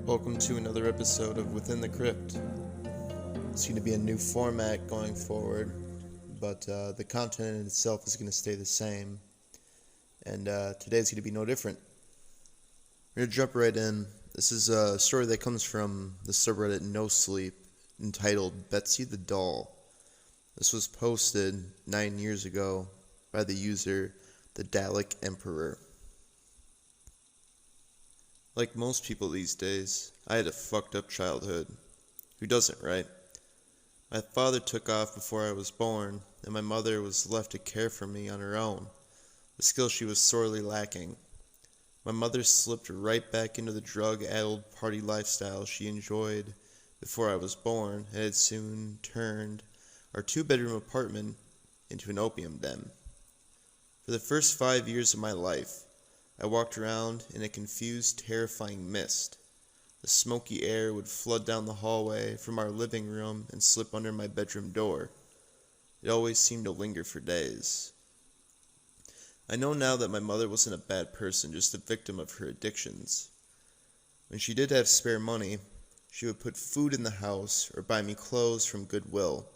Welcome to another episode of Within the Crypt. It's going to be a new format going forward, but the content in itself is going to stay the same, and today's going to be no different. We're going to jump right in. This is a story that comes from the subreddit nosleep, entitled Betsy the Doll. This was posted 9 years ago by the user the Dalek Emperor. Like most people these days, I had a fucked up childhood. Who doesn't, right? My father took off before I was born, and my mother was left to care for me on her own, a skill she was sorely lacking. My mother slipped right back into the drug-addled party lifestyle she enjoyed before I was born, and had soon turned our two-bedroom apartment into an opium den. For the first 5 years of my life, I walked around in a confused, terrifying mist. The smoky air would flood down the hallway from our living room and slip under my bedroom door. It always seemed to linger for days. I know now that my mother wasn't a bad person, just a victim of her addictions. When she did have spare money, she would put food in the house or buy me clothes from Goodwill.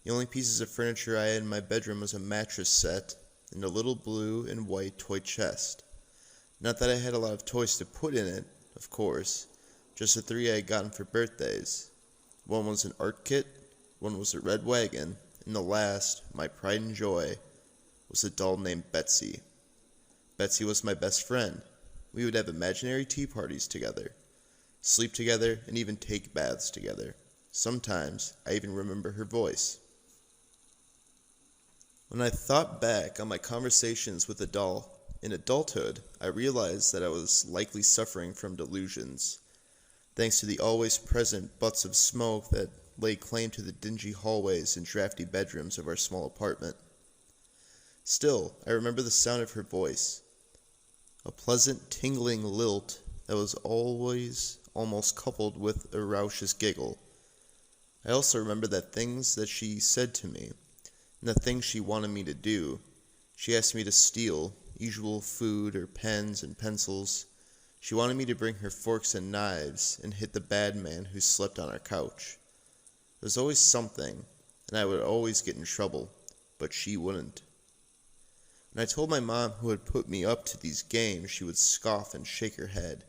The only pieces of furniture I had in my bedroom was a mattress set and a little blue and white toy chest. Not that I had a lot of toys to put in it, of course, just the 3 I had gotten for birthdays. One was an art kit, one was a red wagon, and the last, my pride and joy, was a doll named Betsy. Betsy was my best friend. We would have imaginary tea parties together, sleep together, and even take baths together. Sometimes, I even remember her voice. When I thought back on my conversations with the doll, in adulthood, I realized that I was likely suffering from delusions, thanks to the always present butts of smoke that laid claim to the dingy hallways and drafty bedrooms of our small apartment. Still, I remember the sound of her voice, a pleasant, tingling lilt that was always almost coupled with a raucous giggle. I also remember that things that she said to me, and the things she wanted me to do. She asked me to steal usual food or pens and pencils. She wanted me to bring her forks and knives and hit the bad man who slept on our couch. There was always something, and I would always get in trouble, but she wouldn't. When I told my mom who had put me up to these games, she would scoff and shake her head.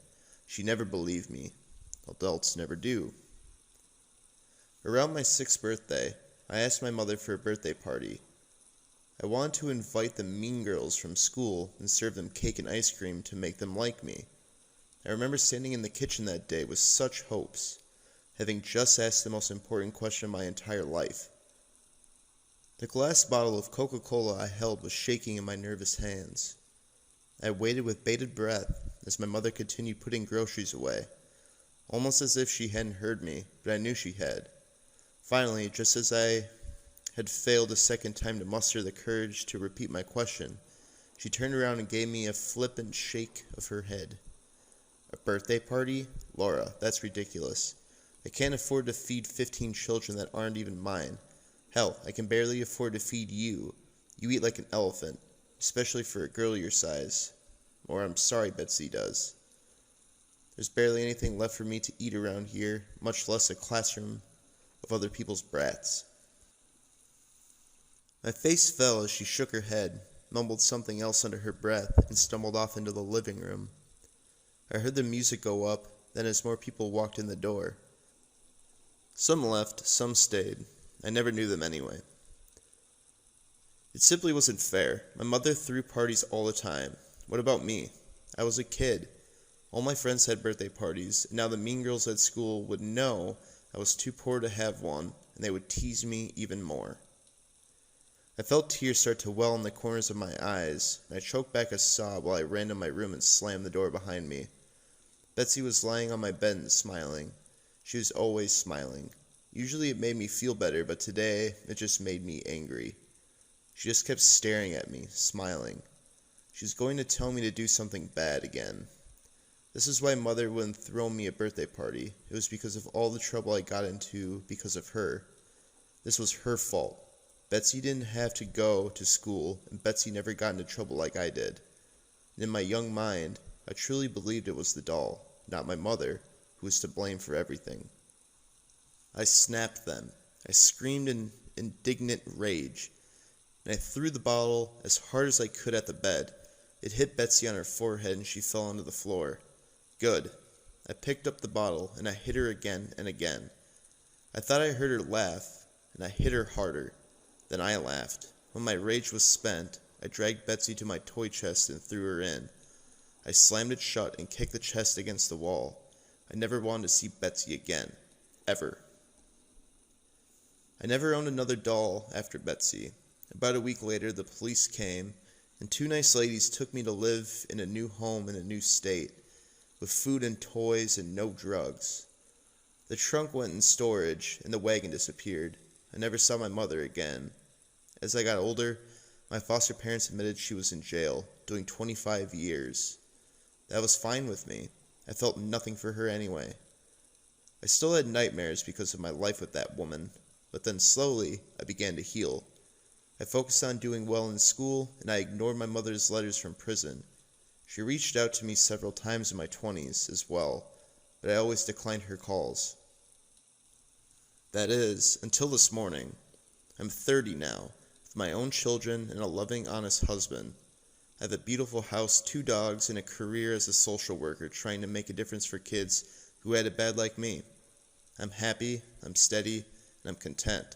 She never believed me. Adults never do. Around my 6th birthday, I asked my mother for a birthday party. I wanted to invite the mean girls from school and serve them cake and ice cream to make them like me. I remember standing in the kitchen that day with such hopes, having just asked the most important question of my entire life. The glass bottle of Coca-Cola I held was shaking in my nervous hands. I waited with bated breath as my mother continued putting groceries away, almost as if she hadn't heard me, but I knew she had. Finally, just as I had failed a second time to muster the courage to repeat my question, she turned around and gave me a flippant shake of her head. A birthday party? Laura, that's ridiculous. I can't afford to feed 15 children that aren't even mine. Hell, I can barely afford to feed you. You eat like an elephant, especially for a girl your size. Or I'm sorry, Betsy does. There's barely anything left for me to eat around here, much less a classroom of other people's brats. My face fell as she shook her head, mumbled something else under her breath, and stumbled off into the living room. I heard the music go up, then as more people walked in the door. Some left, some stayed. I never knew them anyway. It simply wasn't fair. My mother threw parties all the time. What about me? I was a kid. All my friends had birthday parties, and now the mean girls at school would know I was too poor to have one, and they would tease me even more. I felt tears start to well in the corners of my eyes, and I choked back a sob while I ran to my room and slammed the door behind me. Betsy was lying on my bed and smiling. She was always smiling. Usually it made me feel better, but today it just made me angry. She just kept staring at me, smiling. She was going to tell me to do something bad again. This is why Mother wouldn't throw me a birthday party. It was because of all the trouble I got into because of her. This was her fault. Betsy didn't have to go to school, and Betsy never got into trouble like I did. And in my young mind, I truly believed it was the doll, not my mother, who was to blame for everything. I snapped them. I screamed in indignant rage, and I threw the bottle as hard as I could at the bed. It hit Betsy on her forehead and she fell onto the floor. Good. I picked up the bottle and I hit her again and again. I thought I heard her laugh, and I hit her harder. Then I laughed. When my rage was spent, I dragged Betsy to my toy chest and threw her in. I slammed it shut and kicked the chest against the wall. I never wanted to see Betsy again. Ever. I never owned another doll after Betsy. About a week later, the police came, and two nice ladies took me to live in a new home in a new state, with food and toys and no drugs. The trunk went in storage, and the wagon disappeared. I never saw my mother again. As I got older, my foster parents admitted she was in jail, doing 25 years. That was fine with me. I felt nothing for her anyway. I still had nightmares because of my life with that woman, but then slowly, I began to heal. I focused on doing well in school, and I ignored my mother's letters from prison. She reached out to me several times in my 20s as well, but I always declined her calls. That is, until this morning. I'm 30 now, with my own children and a loving, honest husband. I have a beautiful house, 2 dogs, and a career as a social worker trying to make a difference for kids who had it bad like me. I'm happy, I'm steady, and I'm content.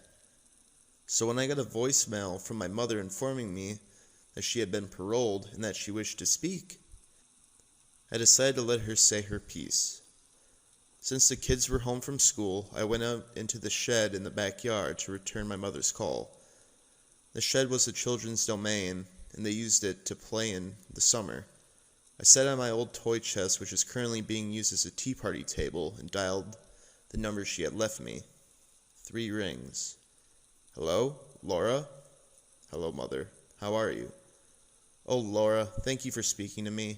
So when I got a voicemail from my mother informing me that she had been paroled and that she wished to speak, I decided to let her say her piece. Since the kids were home from school, I went out into the shed in the backyard to return my mother's call. The shed was the children's domain, and they used it to play in the summer. I sat on my old toy chest, which is currently being used as a tea party table, and dialed the number she had left me. 3 rings. Hello? Laura? Hello, Mother. How are you? Oh, Laura, thank you for speaking to me.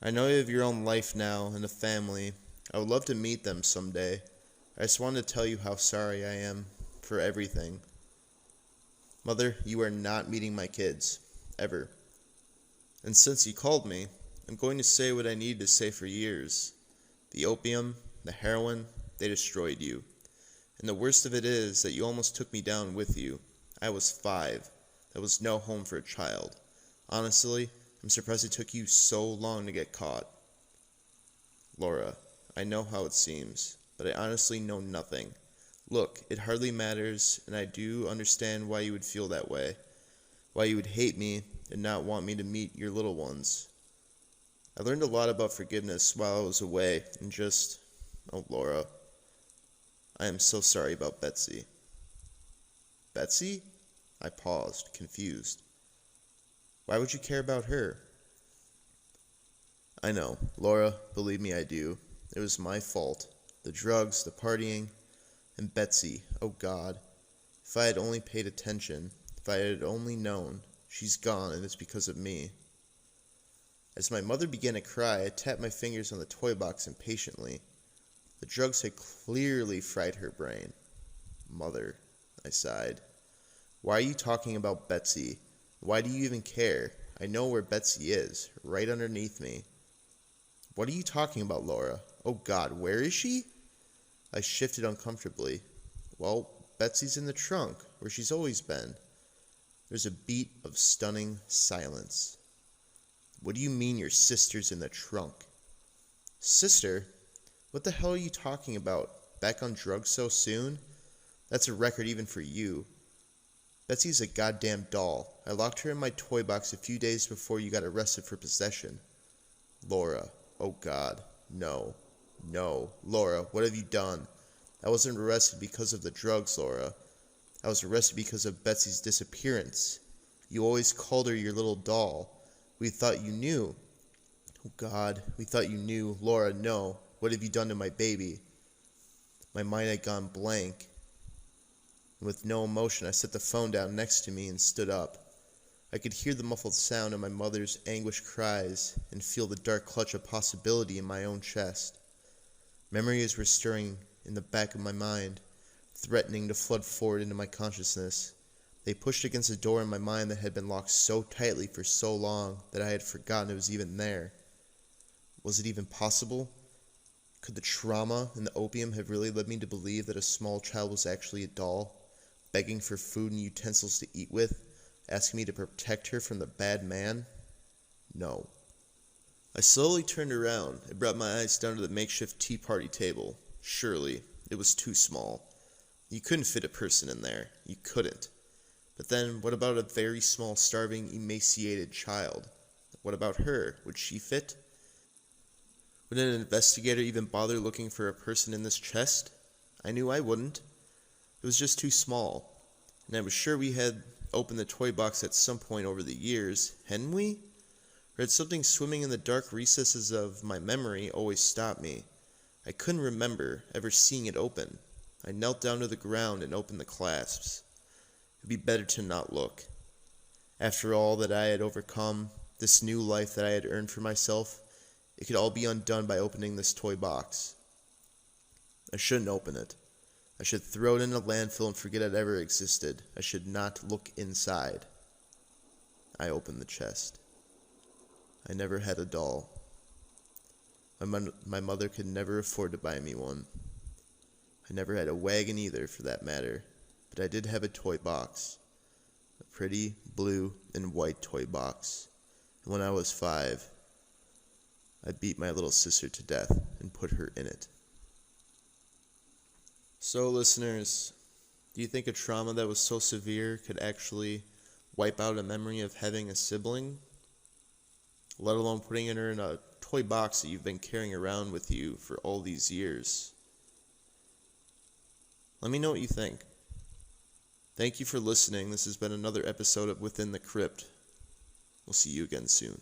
I know you have your own life now and a family. I would love to meet them someday. I just wanted to tell you how sorry I am for everything. Mother, you are not meeting my kids. Ever. And since you called me, I'm going to say what I needed to say for years. The opium, the heroin, they destroyed you. And the worst of it is that you almost took me down with you. I was 5. There was no home for a child. Honestly, I'm surprised it took you so long to get caught. Laura, I know how it seems, but I honestly know nothing. Look, it hardly matters, and I do understand why you would feel that way. Why you would hate me and not want me to meet your little ones. I learned a lot about forgiveness while I was away, and just... Oh, Laura. I am so sorry about Betsy. Betsy? I paused, confused. Why would you care about her? I know, Laura, believe me, I do. It was my fault. The drugs, the partying, and Betsy, oh God. If I had only paid attention, if I had only known, she's gone and it's because of me. As my mother began to cry, I tapped my fingers on the toy box impatiently. The drugs had clearly fried her brain. Mother, I sighed. Why are you talking about Betsy? Why do you even care? I know where Betsy is, right underneath me. What are you talking about, Laura? Oh God, where is she? I shifted uncomfortably. Well, Betsy's in the trunk, where she's always been. There's a beat of stunning silence. What do you mean your sister's in the trunk? Sister? What the hell are you talking about? Back on drugs so soon? That's a record even for you. Betsy's a goddamn doll. I locked her in my toy box a few days before you got arrested for possession. Laura. Oh God. No. No. Laura, what have you done? I wasn't arrested because of the drugs, Laura. I was arrested because of Betsy's disappearance. You always called her your little doll. We thought you knew. Oh God, we thought you knew. Laura, no. What have you done to my baby? My mind had gone blank. And with no emotion, I set the phone down next to me and stood up. I could hear the muffled sound of my mother's anguished cries and feel the dark clutch of possibility in my own chest. Memories were stirring in the back of my mind, threatening to flood forward into my consciousness. They pushed against a door in my mind that had been locked so tightly for so long that I had forgotten it was even there. Was it even possible? Could the trauma and the opium have really led me to believe that a small child was actually a doll, begging for food and utensils to eat with, asking me to protect her from the bad man? No. I slowly turned around and brought my eyes down to the makeshift tea party table. Surely, it was too small. You couldn't fit a person in there. You couldn't. But then, what about a very small, starving, emaciated child? What about her? Would she fit? Would an investigator even bother looking for a person in this chest? I knew I wouldn't. It was just too small. And I was sure we had opened the toy box at some point over the years, hadn't we? Or had something swimming in the dark recesses of my memory always stopped me? I couldn't remember ever seeing it open. I knelt down to the ground and opened the clasps. It'd be better to not look. After all that I had overcome, this new life that I had earned for myself, it could all be undone by opening this toy box. I shouldn't open it. I should throw it in a landfill and forget it ever existed. I should not look inside. I opened the chest. I never had a doll. My mother could never afford to buy me one. I never had a wagon either, for that matter, but I did have a toy box. A pretty blue and white toy box. And when I was 5, I beat my little sister to death and put her in it. So, listeners, do you think a trauma that was so severe could actually wipe out a memory of having a sibling? Let alone putting her in a toy box that you've been carrying around with you for all these years. Let me know what you think. Thank you for listening. This has been another episode of Within the Crypt. We'll see you again soon.